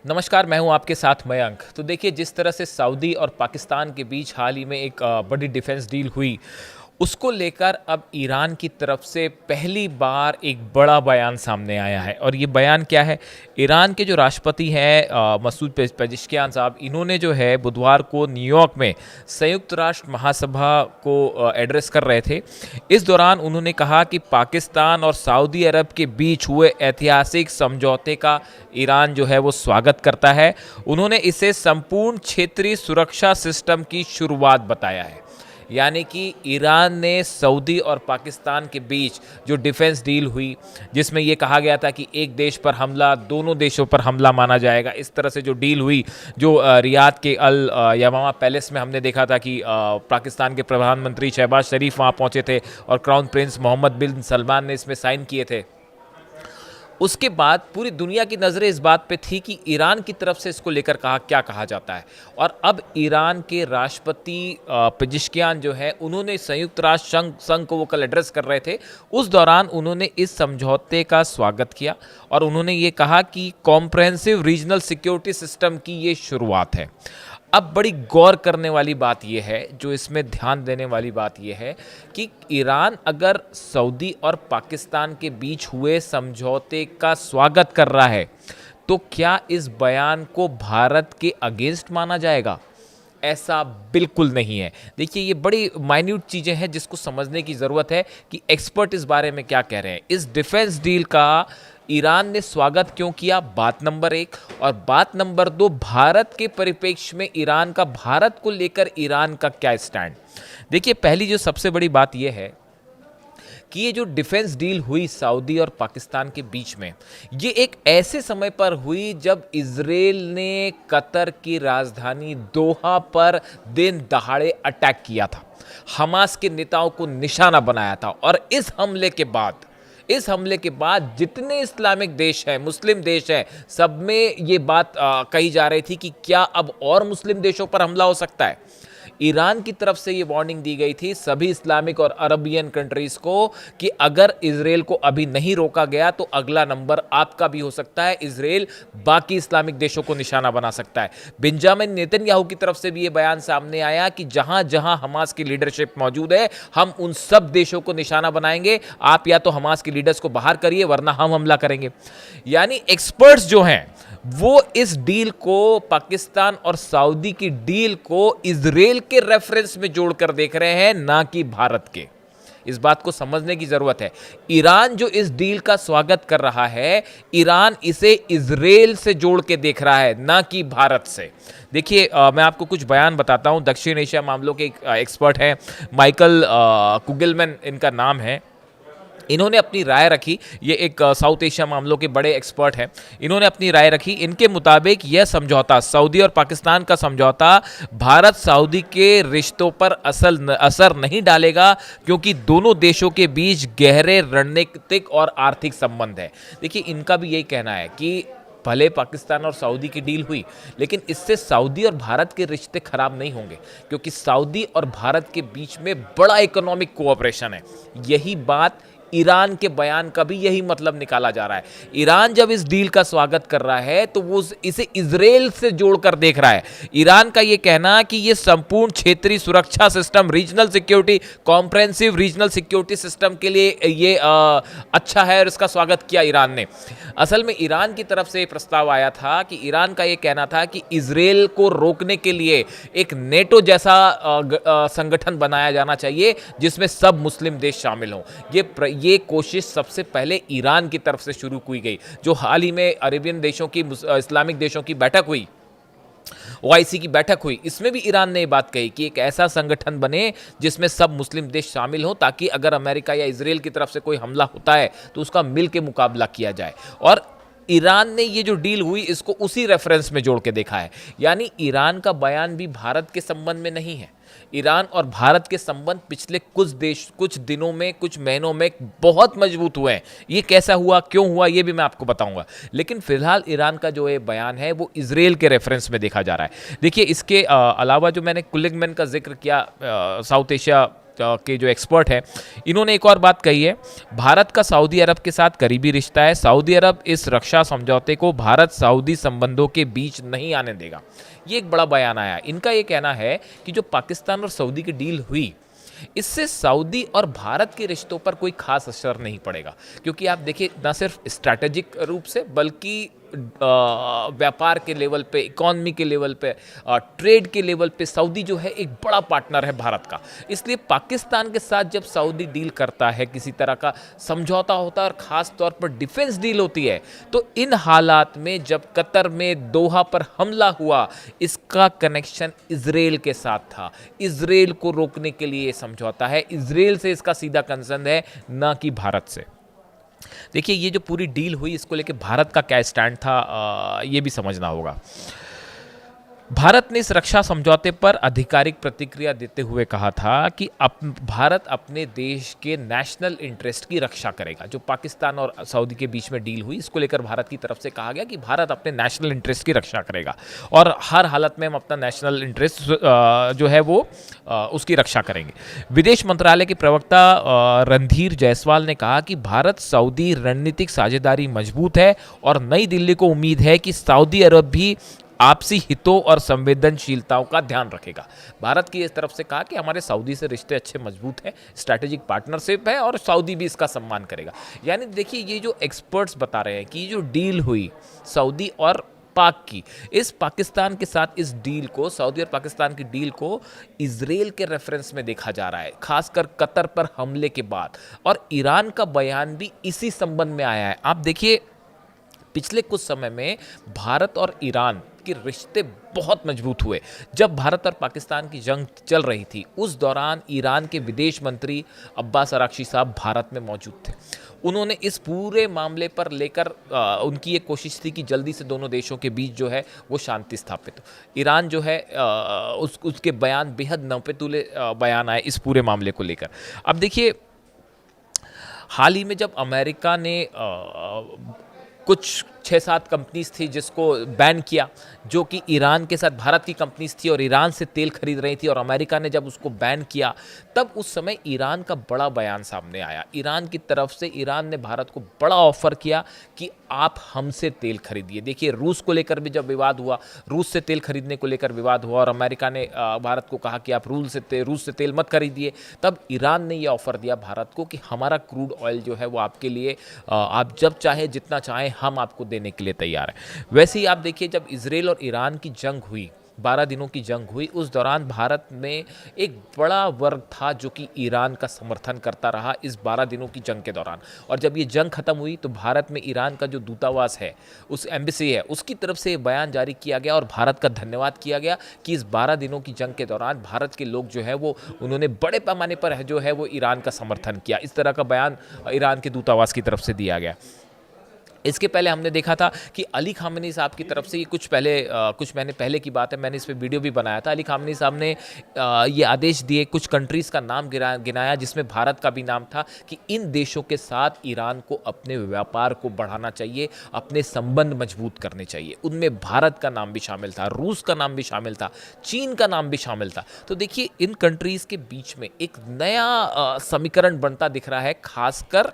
नमस्कार, मैं हूं आपके साथ मयंक। तो देखिए, जिस तरह से सऊदी और पाकिस्तान के बीच हाल ही में एक बड़ी डिफेंस डील हुई, उसको लेकर अब ईरान की तरफ से पहली बार एक बड़ा बयान सामने आया है। और ये बयान क्या है? ईरान के जो राष्ट्रपति हैं मसूद पेजिशकियान साहब, इन्होंने जो है बुधवार को न्यूयॉर्क में संयुक्त राष्ट्र महासभा को एड्रेस कर रहे थे। इस दौरान उन्होंने कहा कि पाकिस्तान और सऊदी अरब के बीच हुए ऐतिहासिक समझौते का ईरान जो है वो स्वागत करता है। उन्होंने इसे संपूर्ण क्षेत्रीय सुरक्षा सिस्टम की शुरुआत बताया है। यानी कि ईरान ने सऊदी और पाकिस्तान के बीच जो डिफेंस डील हुई, जिसमें ये कहा गया था कि एक देश पर हमला दोनों देशों पर हमला माना जाएगा, इस तरह से जो डील हुई, जो रियाद के अल यमामा पैलेस में हमने देखा था कि पाकिस्तान के प्रधानमंत्री शहबाज शरीफ वहाँ पहुँचे थे और क्राउन प्रिंस मोहम्मद बिन सलमान ने इसमें साइन किए थे। उसके बाद पूरी दुनिया की नज़रें इस बात पे थी कि ईरान की तरफ से इसको लेकर क्या कहा जाता है। और अब ईरान के राष्ट्रपति पेजिशकियान जो है, उन्होंने संयुक्त राष्ट्र संघ को वो कल एड्रेस कर रहे थे। उस दौरान उन्होंने इस समझौते का स्वागत किया और उन्होंने ये कहा कि कॉम्प्रहेंसिव रीजनल सिक्योरिटी सिस्टम की ये शुरुआत है। अब बड़ी गौर करने वाली बात यह है, जो इसमें ध्यान देने वाली बात यह है कि ईरान अगर सऊदी और पाकिस्तान के बीच हुए समझौते का स्वागत कर रहा है, तो क्या इस बयान को भारत के अगेंस्ट माना जाएगा? ऐसा बिल्कुल नहीं है। देखिए, ये बड़ी माइन्यूट चीज़ें हैं जिसको समझने की ज़रूरत है कि एक्सपर्ट इस बारे में क्या कह रहे हैं। इस डिफेंस डील का ईरान ने स्वागत क्यों किया, बात नंबर 1। और बात नंबर 2, भारत के परिप्रेक्ष्य में ईरान का, भारत को लेकर ईरान का क्या स्टैंड। देखिए, पहली जो सबसे बड़ी बात यह है कि ये जो डिफेंस डील हुई सऊदी और पाकिस्तान के बीच में, ये एक ऐसे समय पर हुई जब इजराइल ने कतर की राजधानी दोहा पर दिन दहाड़े अटैक किया था, हमास के नेताओं को निशाना बनाया था। और इस हमले के बाद जितने इस्लामिक देश हैं, मुस्लिम देश हैं, सब में ये बात कही जा रही थी कि क्या अब और मुस्लिम देशों पर हमला हो सकता है। ईरान की तरफ से ये वार्निंग दी गई थी सभी इस्लामिक और अरबियन कंट्रीज को कि अगर इजराइल को अभी नहीं रोका गया तो अगला नंबर आपका भी हो सकता है, इजराइल बाकी इस्लामिक देशों को निशाना बना सकता है। बेंजामिन नेतन्याहू की तरफ से भी ये बयान सामने आया कि जहां जहां हमास की लीडरशिप मौजूद है, हम उन सब देशों को निशाना बनाएंगे, आप या तो हमास के लीडर्स को बाहर करिए वरना हम हमला करेंगे। यानी एक्सपर्ट्स जो हैं वो इस डील को, पाकिस्तान और सऊदी की डील को इजराइल के रेफरेंस में जोड़कर देख रहे हैं, ना कि भारत के। इस बात को समझने की जरूरत है। ईरान जो इस डील का स्वागत कर रहा है, ईरान इसे इजराइल से जोड़ के देख रहा है, ना कि भारत से। देखिए, मैं आपको कुछ बयान बताता हूं। दक्षिण एशिया मामलों के एक्सपर्ट हैं, माइकल कुगलमैन इनका नाम है। इन्होंने अपनी राय रखी, ये एक साउथ एशिया मामलों के बड़े एक्सपर्ट हैं। इन्होंने अपनी राय रखी। इनके मुताबिक यह समझौता, सऊदी और पाकिस्तान का समझौता, भारत सऊदी के रिश्तों पर असर नहीं डालेगा, क्योंकि दोनों देशों के बीच गहरे रणनीतिक और आर्थिक संबंध है। देखिए, इनका भी यही कहना है कि भले पाकिस्तान और सऊदी की डील हुई, लेकिन इससे सऊदी और भारत के रिश्ते खराब नहीं होंगे, क्योंकि सऊदी और भारत के बीच में बड़ा इकोनॉमिक कोऑपरेशन है। यही बात ईरान के बयान का भी यही मतलब निकाला जा रहा है। ईरान जब इस डील का स्वागत कर रहा है तो वो इसे इजराइल से जोड़कर देख रहा है। ईरान का ये कहना कि ये संपूर्ण क्षेत्रीय सुरक्षा system, regional security, comprehensive regional security system के लिए ये अच्छा है और इसका स्वागत किया ईरान ने। असल में ईरान की तरफ से प्रस्ताव आया था कि ईरान का ये कहना था कि इजराइल को रोकने के लिए एक नेटो जैसा संगठन बनाया जाना चाहिए जिसमें सब मुस्लिम देश शामिल हों। ये कोशिश सबसे पहले ईरान की तरफ से शुरू की गई। जो हाल ही में अरेबियन देशों की, इस्लामिक देशों की बैठक हुई, ओआईसी की बैठक हुई, इसमें भी ईरान ने ये बात कही कि एक ऐसा संगठन बने जिसमें सब मुस्लिम देश शामिल हो, ताकि अगर अमेरिका या इजराइल की तरफ से कोई हमला होता है तो उसका मिल के मुकाबला किया जाए। और ईरान ने ये जो डील हुई इसको उसी रेफरेंस में जोड़ के देखा है। यानी ईरान का बयान भी भारत के संबंध में नहीं है। ईरान और भारत के संबंध पिछले कुछ दिनों में, कुछ महीनों में बहुत मजबूत हुए हैं। ये कैसा हुआ, क्यों हुआ, ये भी मैं आपको बताऊंगा। लेकिन फिलहाल ईरान का जो ये बयान है वो इजराइल के रेफरेंस में देखा जा रहा है। देखिए, इसके अलावा जो मैंने कुलिगमैन का जिक्र किया, साउथ एशिया के जो एक्सपर्ट हैं, इन्होंने एक और बात कही है। भारत का सऊदी अरब के साथ करीबी रिश्ता है। सऊदी अरब इस रक्षा समझौते को भारत सऊदी संबंधों के बीच नहीं आने देगा। ये एक बड़ा बयान आया। इनका ये कहना है कि जो पाकिस्तान और सऊदी की डील हुई, इससे सऊदी और भारत के रिश्तों पर कोई खास असर नहीं पड़ेगा, क्योंकि आप देखिए ना सिर्फ स्ट्रैटेजिक रूप से बल्कि व्यापार के लेवल पे, इकॉनमी के लेवल पे, ट्रेड के लेवल पे सऊदी जो है एक बड़ा पार्टनर है भारत का। इसलिए पाकिस्तान के साथ जब सऊदी डील करता है, किसी तरह का समझौता होता है और ख़ास तौर पर डिफेंस डील होती है, तो इन हालात में जब कतर में दोहा पर हमला हुआ, इसका कनेक्शन इजराइल के साथ था। इजराइल को रोकने के लिए ये समझौता है, इजराइल से इसका सीधा कंसर्न है, ना कि भारत से। देखिए ये जो पूरी डील हुई, इसको लेके भारत का क्या स्टैंड था, ये भी समझना होगा। भारत ने इस रक्षा समझौते पर आधिकारिक प्रतिक्रिया देते हुए कहा था कि भारत अपने देश के नेशनल इंटरेस्ट की रक्षा करेगा। जो पाकिस्तान और सऊदी के बीच में डील हुई, इसको लेकर भारत की तरफ से कहा गया कि भारत अपने नेशनल इंटरेस्ट की रक्षा करेगा और हर हालत में हम अपना नेशनल इंटरेस्ट जो है वो उसकी रक्षा करेंगे। विदेश मंत्रालय के प्रवक्ता रणधीर जायसवाल ने कहा कि भारत सऊदी रणनीतिक साझेदारी मजबूत है और नई दिल्ली को उम्मीद है कि सऊदी अरब भी आपसी हितों और संवेदनशीलताओं का ध्यान रखेगा। भारत की इस तरफ से कहा कि हमारे सऊदी से रिश्ते अच्छे मजबूत हैं, स्ट्रैटेजिक पार्टनरशिप है और सऊदी भी इसका सम्मान करेगा। यानी देखिए ये जो एक्सपर्ट्स बता रहे हैं कि जो डील हुई सऊदी और पाक की, इस पाकिस्तान के साथ इस डील को, सऊदी और पाकिस्तान की डील को इजराइल के रेफरेंस में देखा जा रहा है, खासकर कतर पर हमले के बाद। और ईरान का बयान भी इसी संबंध में आया है। आप देखिए पिछले कुछ समय में भारत और ईरान के रिश्ते बहुत मजबूत हुए। जब भारत और पाकिस्तान की जंग चल रही थी, उस दौरान ईरान के विदेश मंत्री अब्बास अराक्ची साहब भारत में मौजूद थे। उन्होंने इस पूरे मामले पर लेकर उनकी एक कोशिश थी कि जल्दी से दोनों देशों के बीच जो है वो शांति स्थापित हो। ईरान जो है उसके बयान बेहद नपतुले बयान आए इस पूरे मामले को लेकर। अब देखिए हाल ही में जब अमेरिका ने कुछ 6-7 कंपनीज थी जिसको बैन किया, जो कि ईरान के साथ भारत की कंपनीज थी और ईरान से तेल खरीद रही थी, और अमेरिका ने जब उसको बैन किया, तब उस समय ईरान का बड़ा बयान सामने आया। ईरान की तरफ से ईरान ने भारत को बड़ा ऑफर किया कि आप हमसे तेल खरीदिए। देखिए रूस को लेकर भी जब विवाद हुआ, रूस से तेल खरीदने को लेकर विवाद हुआ और अमेरिका ने भारत को कहा कि आप रूस से तेल मत खरीदिए, तब ईरान ने यह ऑफर दिया भारत को कि हमारा क्रूड ऑयल जो है वो आपके लिए आप जब चाहे जितना चाहें हम आपको देने के लिए तैयार है। वैसे ही आप देखिए जब इजराइल और ईरान की जंग हुई, 12 दिनों की जंग हुई, उस दौरान भारत में एक बड़ा वर्ग था जो कि ईरान का समर्थन करता रहा इस 12 दिनों की जंग के दौरान। और जब ये जंग खत्म हुई तो भारत में ईरान का जो दूतावास है, उस एम्बेसी है, उसकी तरफ से बयान जारी किया गया और भारत का धन्यवाद किया गया कि इस 12 दिनों की जंग के दौरान भारत के लोग जो है वो उन्होंने बड़े पैमाने पर जो है वो ईरान का समर्थन किया। इस तरह का बयान ईरान के दूतावास की तरफ से दिया गया। इसके पहले हमने देखा था कि अली खामेनी साहब की तरफ से, ये कुछ महीने पहले की बात है, मैंने इस पर वीडियो भी बनाया था। अली खामेनी साहब ने ये आदेश दिए, कुछ कंट्रीज़ का नाम गिनाया जिसमें भारत का भी नाम था कि इन देशों के साथ ईरान को अपने व्यापार को बढ़ाना चाहिए, अपने संबंध मजबूत करने चाहिए। उनमें भारत का नाम भी शामिल था, रूस का नाम भी शामिल था, चीन का नाम भी शामिल था। तो देखिए इन कंट्रीज़ के बीच में एक नया समीकरण बनता दिख रहा है, खासकर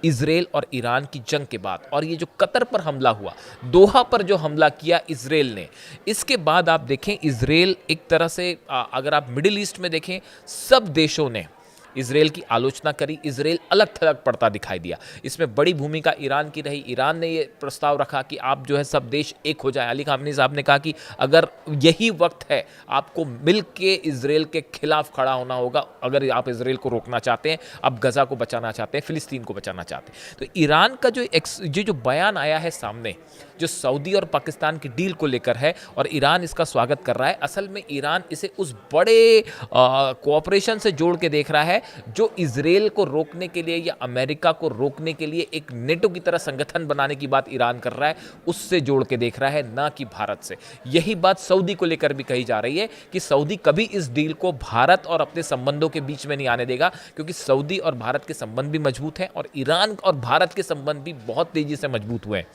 इजराइल और ईरान की जंग के बाद। और ये जो कतर पर हमला हुआ, दोहा पर जो हमला किया इजराइल ने, इसके बाद आप देखें इजराइल एक तरह से अगर आप मिडिल ईस्ट में देखें, सब देशों ने इजराइल की आलोचना करी, इजराइल अलग थलग पड़ता दिखाई दिया। इसमें बड़ी भूमिका ईरान की रही। ईरान ने ये प्रस्ताव रखा कि आप जो है सब देश एक हो जाए। अली खामेनी साहब ने कहा कि अगर यही वक्त है, आपको मिल के इजराइल के खिलाफ खड़ा होना होगा अगर आप इजराइल को रोकना चाहते हैं, आप गजा को बचाना चाहते हैं, फिलिस्तीन को बचाना चाहते हैं। तो ईरान का जो बयान आया है सामने, जो सऊदी और पाकिस्तान की डील को लेकर है, और ईरान इसका स्वागत कर रहा है। असल में ईरान इसे उस बड़े कोऑपरेशन से जोड़ के देख रहा है जो इजराइल को रोकने के लिए या अमेरिका को रोकने के लिए एक नेटो की तरह संगठन बनाने की बात ईरान कर रहा है, उससे जोड़ के देख रहा है, ना कि भारत से। यही बात सऊदी को लेकर भी कही जा रही है कि सऊदी कभी इस डील को भारत और अपने संबंधों के बीच में नहीं आने देगा, क्योंकि सऊदी और भारत के संबंध भी मजबूत हैं और ईरान और भारत के संबंध भी बहुत तेजी से मजबूत हुए हैं।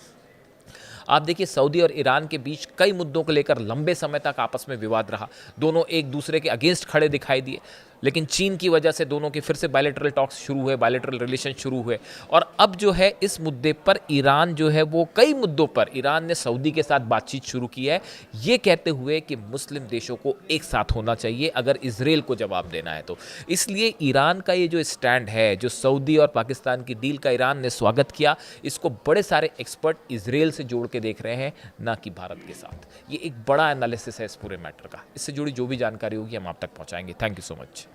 आप देखिए सऊदी और ईरान के बीच कई मुद्दों को लेकर लंबे समय तक आपस में विवाद रहा, दोनों एक दूसरे के अगेंस्ट खड़े दिखाई दिए। लेकिन चीन की वजह से दोनों के फिर से बायलैटरल टॉक्स शुरू हुए, बायलैटरल रिलेशन शुरू हुए। और अब जो है इस मुद्दे पर ईरान जो है वो कई मुद्दों पर ईरान ने सऊदी के साथ बातचीत शुरू की है, ये कहते हुए कि मुस्लिम देशों को एक साथ होना चाहिए अगर इजराइल को जवाब देना है तो। इसलिए ईरान का ये जो स्टैंड है, जो सऊदी और पाकिस्तान की डील का ईरान ने स्वागत किया, इसको बड़े सारे एक्सपर्ट इजराइल से जोड़ के देख रहे हैं, ना कि भारत के साथ। ये एक बड़ा एनालिसिस है इस पूरे मैटर का। इससे जुड़ी जो भी जानकारी होगी हम आप तक पहुंचाएंगे। Thank you so much.